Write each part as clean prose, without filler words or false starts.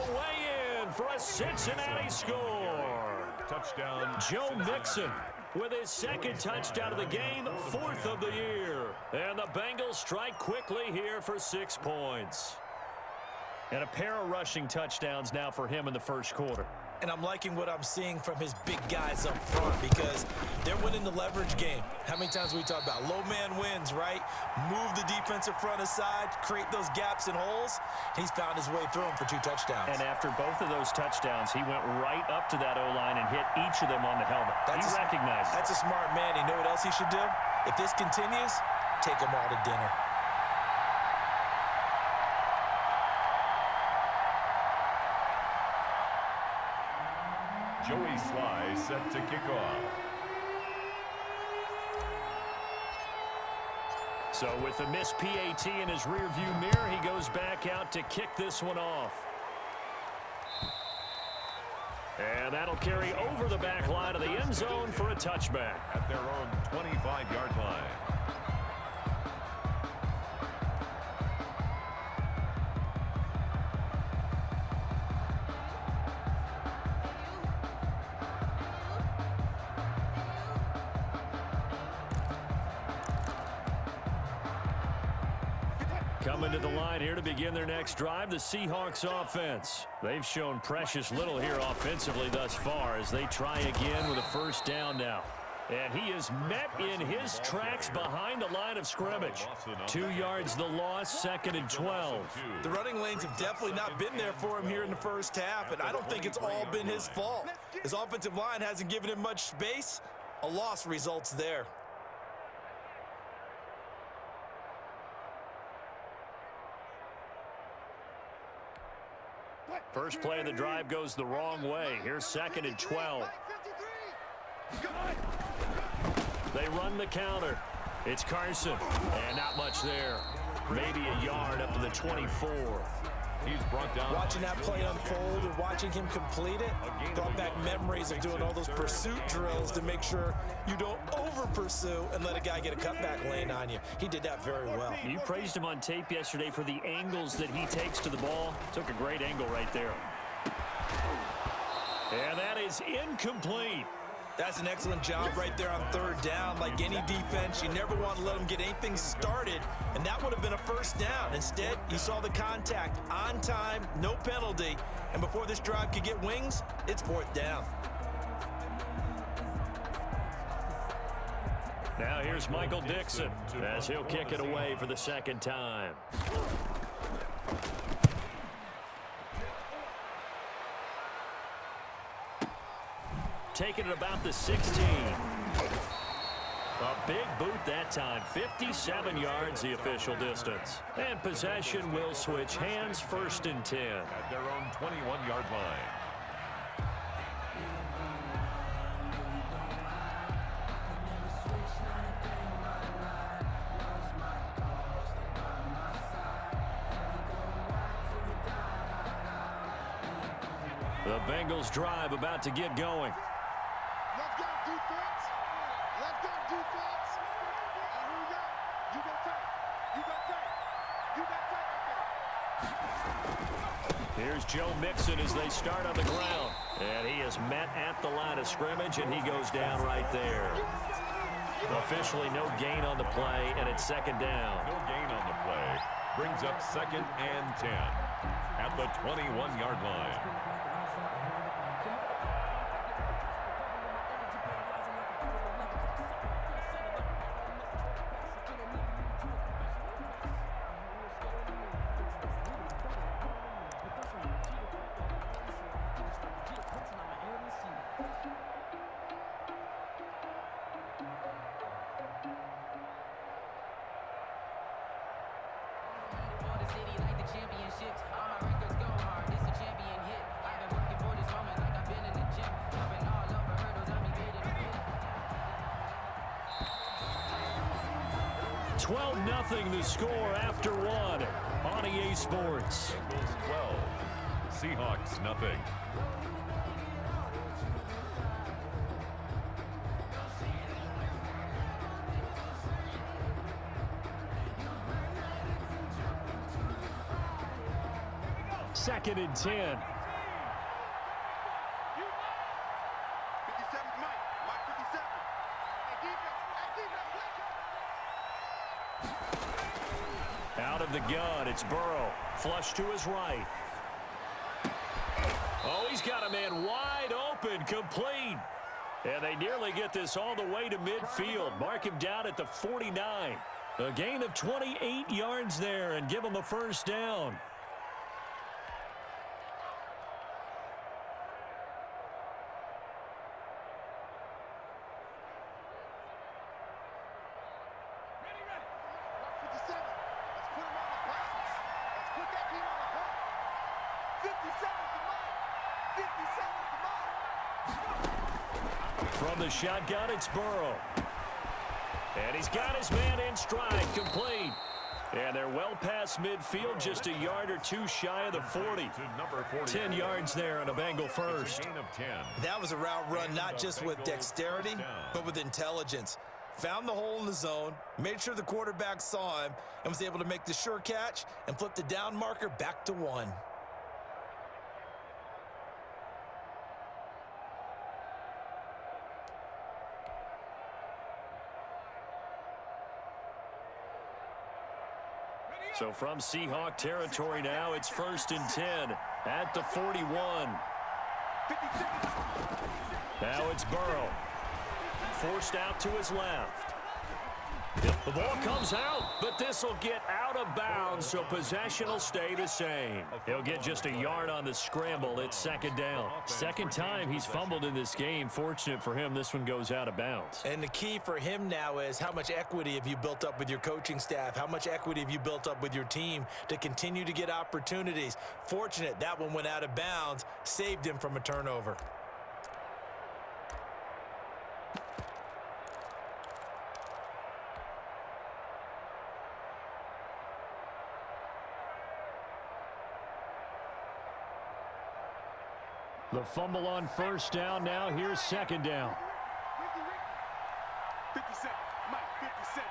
way in for a Cincinnati score. Touchdown, Joe Mixon with his second touchdown of the game, 4th of the year. And the Bengals strike quickly here for 6 points. And a pair of rushing touchdowns now for him in the first quarter. And I'm liking what I'm seeing from his big guys up front because they're winning the leverage game. How many times we talk about low man wins, right? Move the defensive front aside, create those gaps and holes. He's found his way through them for 2 touchdowns. And after both of those touchdowns, he went right up to that O-line and hit each of them on the helmet. He recognized it. That's a smart man. You know what else he should do? If this continues, take them all to dinner. Joey Sly set to kick off. So with the missed PAT in his rearview mirror, he goes back out to kick this one off. And that'll carry over the back line of the end zone for a touchback. At their own 25-yard line. Coming to the line here to begin their next drive, the Seahawks offense. They've shown precious little here offensively thus far as they try again with a first down now. And he is met in his tracks behind the line of scrimmage. 2 yards the loss, 2nd and 12. The running lanes have definitely not been there for him here in the first half, and I don't think it's all been his fault. His offensive line hasn't given him much space. A loss results there. First play of the drive goes the wrong way. Here's 2nd and 12. They run the counter. It's Carson. And not much there. Maybe a yard up to the 24. He's brought down. Watching that play unfold and watching him complete it brought back memories of doing all those pursuit drills to make sure you don't over-pursue and let a guy get a cutback lane on you. He did that very well. You praised him on tape yesterday for the angles that he takes to the ball. Took a great angle right there. And that is incomplete. That's an excellent job right there on 3rd down. Like any defense, you never want to let them get anything started, and that would have been a first down. Instead, you saw the contact on time, no penalty, and before this drive could get wings, it's 4th down. Now here's Michael Dixon as he'll kick it away for the 2nd time. Taking it about the 16. A big boot that time. 57 yards the official distance. And possession will switch hands, 1st and 10. At their own 21-yard line. The Bengals drive about to get going. Let's go, defense. Let's go, defense. And here we go. You got tight. You got tight. You got tight right there. Here's Joe Mixon as they start on the ground. And he is met at the line of scrimmage, and he goes down right there. Officially no gain on the play, and it's 2nd down. No gain on the play. Brings up 2nd and 10 at the 21-yard line. Nothing the score after 1 on EA Sports. Bengals 12, Seahawks nothing. Second and 10. the gun. It's Burrow. Flush to his right. Oh, he's got a man wide open, complete. And they nearly get this all the way to midfield. Mark him down at the 49. A gain of 28 yards there and give him a first down. From the shotgun, it's Burrow. And he's got his man in stride, complete. And they're well past midfield, just a yard or two shy of the 40. 10 yards there on a Bengal first. That was a route run not just with dexterity, but with intelligence. Found the hole in the zone, made sure the quarterback saw him, and was able to make the sure catch and flip the down marker back to 1. So from Seahawk territory now, it's 1st and 10 at the 41. Now it's Burrow. Forced out to his left. The ball comes out, but this will get out of bounds, so possession will stay the same. He'll get just a yard on the scramble. It's 2nd down. Second time he's fumbled in this game. Fortunate for him, this one goes out of bounds. And the key for him now is how much equity have you built up with your coaching staff? How much equity have you built up with your team to continue to get opportunities? Fortunate that one went out of bounds, saved him from a turnover. The fumble on 1st down. Now here's 2nd down. 50 Cent, Mike, 50 Cent.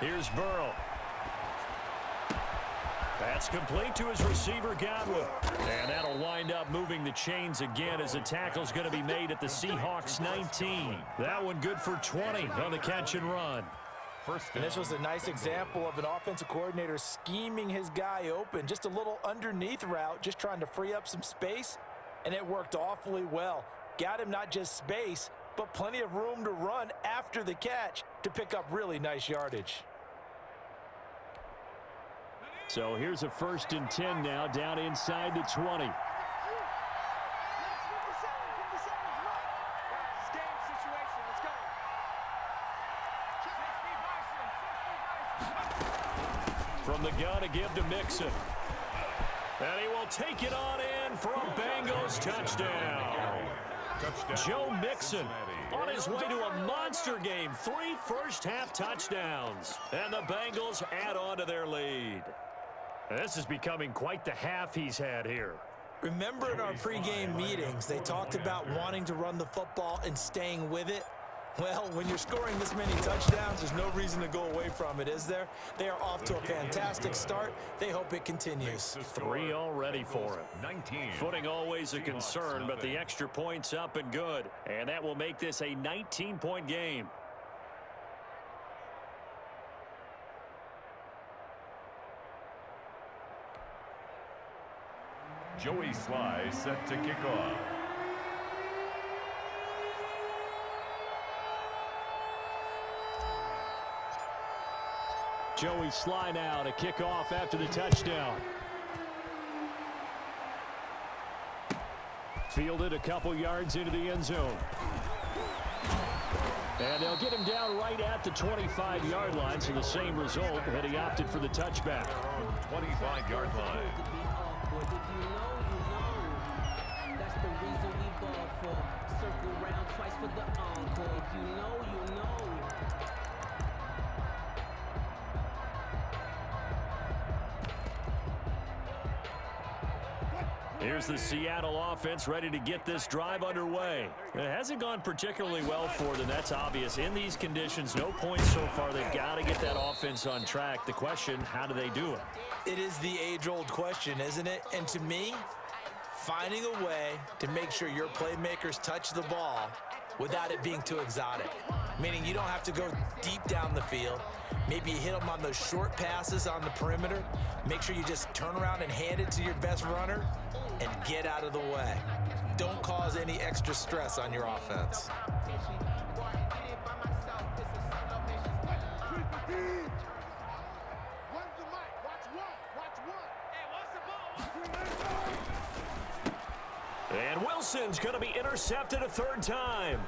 Here's Burrow. That's complete to his receiver, Godwin. And that'll wind up moving the chains again as the tackle's going to be made at the Seahawks 19. That one good for 20 on the catch and run. And this was a nice example of an offensive coordinator scheming his guy open. Just a little underneath route, just trying to free up some space, and it worked awfully well. Got him not just space, but plenty of room to run after the catch to pick up really nice yardage. So here's a 1st and 10 now, down inside the 20. From the gun to give to Mixon. And he will take it on in for a Bengals touchdown. Joe Mixon on his way to a monster game. 3 first-half touchdowns. And the Bengals add on to their lead. This is becoming quite the half he's had here. Remember in our pregame meetings, they talked about wanting to run the football and staying with it? Well, when you're scoring this many touchdowns, there's no reason to go away from it, is there? They are off to a fantastic start. They hope it continues. 3 already for him. Footing always a concern, but the extra point's up and good. And that will make this a 19-point game. Joey Sly set to kick off. Joey Sly now to kick off after the touchdown. Fielded a couple yards into the end zone. And they'll get him down right at the 25-yard line, so the same result, and he opted for the touchback. 25-yard line. That's the reason we ball for. Circle round twice for the encore. If you know, you know. Here's the Seattle offense ready to get this drive underway. It hasn't gone particularly well for them. That's obvious. In these conditions, no points so far. They've got to get that offense on track. The question, how do they do it? It is the age-old question, isn't it? And to me, finding a way to make sure your playmakers touch the ball without it being too exotic. Meaning you don't have to go deep down the field. Maybe you hit them on those short passes on the perimeter. Make sure you just turn around and hand it to your best runner and get out of the way. Don't cause any extra stress on your offense. And Wilson's going to be intercepted a third time.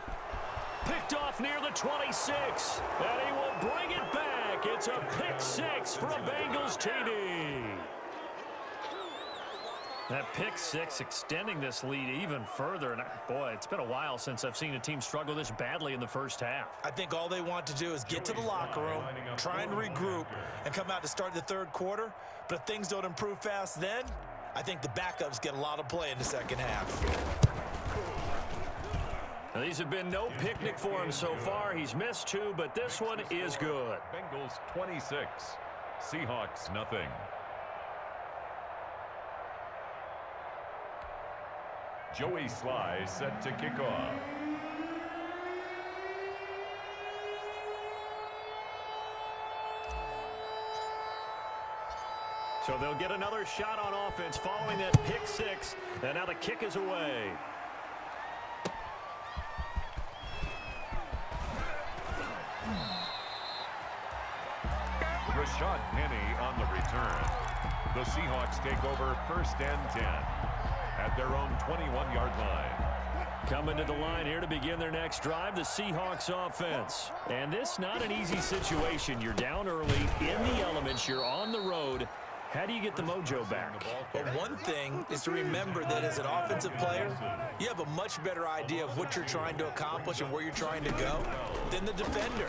Picked off near the 26, and he will bring it back. It's a pick six for a Bengals TD. That pick six extending this lead even further. And boy, it's been a while since I've seen a team struggle this badly in the first half. I think all they want to do is get to the locker room, try and regroup, and come out to start the third quarter. But if things don't improve fast then, I think the backups get a lot of play in the second half. Now, these have been no picnic for him so far. He's missed two, but this one is good. Bengals 26, Seahawks nothing. Joey Sly set to kick off. So they'll get another shot on offense following that pick six, and now the kick is away. Rashad Penny on the return. The Seahawks take over first and 10 at their own 21-yard line. Coming to the line here to begin their next drive, the Seahawks offense. And this not an easy situation. You're down early, in the elements, you're on the road. How do you get the mojo back? Well, one thing is to remember that as an offensive player, you have a much better idea of what you're trying to accomplish and where you're trying to go than the defender.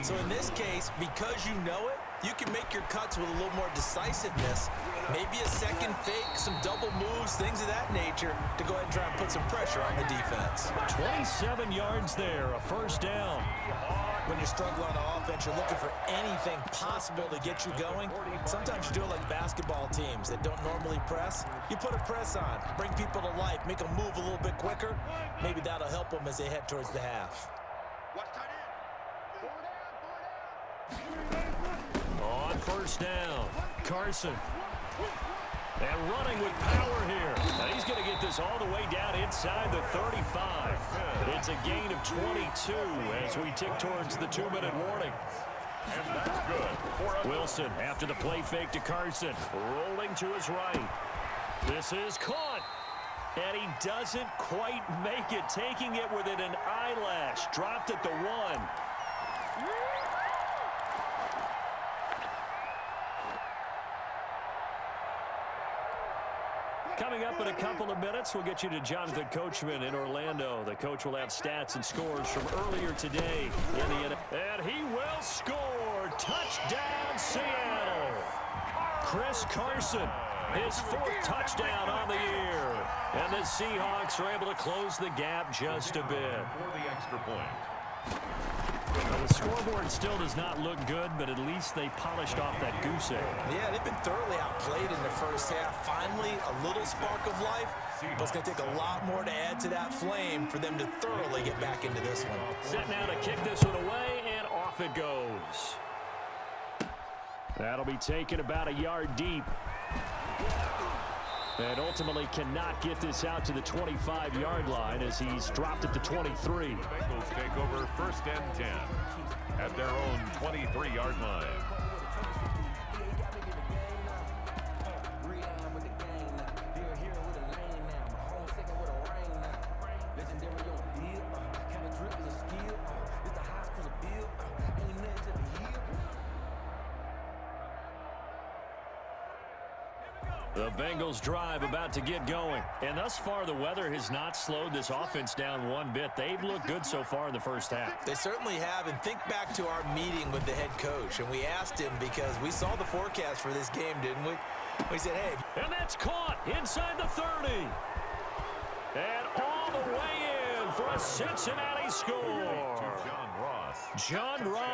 So in this case, because you know it, you can make your cuts with a little more decisiveness, maybe a second fake, some double moves, things of that nature, to go ahead and try and put some pressure on the defense. 27 yards there, a first down. When you're struggling on offense, you're looking for anything possible to get you going. Sometimes you do it like basketball teams that don't normally press. You put a press on, bring people to life, make them move a little bit quicker. Maybe that'll help them as they head towards the half. On first down, Carson. And running with power here. And he's going to get this all the way down inside the 35. It's a gain of 22 as we tick towards the 2-minute warning. And that's good. Wilson after the play fake to Carson. Rolling to his right. This is caught. And he doesn't quite make it. Taking it within an eyelash. Dropped at the 1. Coming up in a couple of minutes, we'll get you to Jonathan Coachman in Orlando. The coach will have stats and scores from earlier today in the NFL. And he will score. Touchdown, Seattle. Chris Carson, his fourth touchdown on the year. And the Seahawks are able to close the gap just a bit. For the extra point. Well, the scoreboard still does not look good, but at least they polished off that goose egg. Yeah, they've been thoroughly outplayed in the first half. Finally, a little spark of life, but it's going to take a lot more to add to that flame for them to thoroughly get back into this one. Set now to kick this one away, and off it goes. That'll be taken about a yard deep. And ultimately cannot get this out to the 25-yard line as he's dropped at the 23. The Bengals take over first and 10 at their own 23-yard line. The Bengals drive about to get going. And thus far, the weather has not slowed this offense down one bit. They've looked good so far in the first half. They certainly have. And think back to our meeting with the head coach. And we asked him because we saw the forecast for this game, didn't we? We said, hey. And that's caught inside the 30. And all the way in for a Cincinnati score. John Ross. John Ross.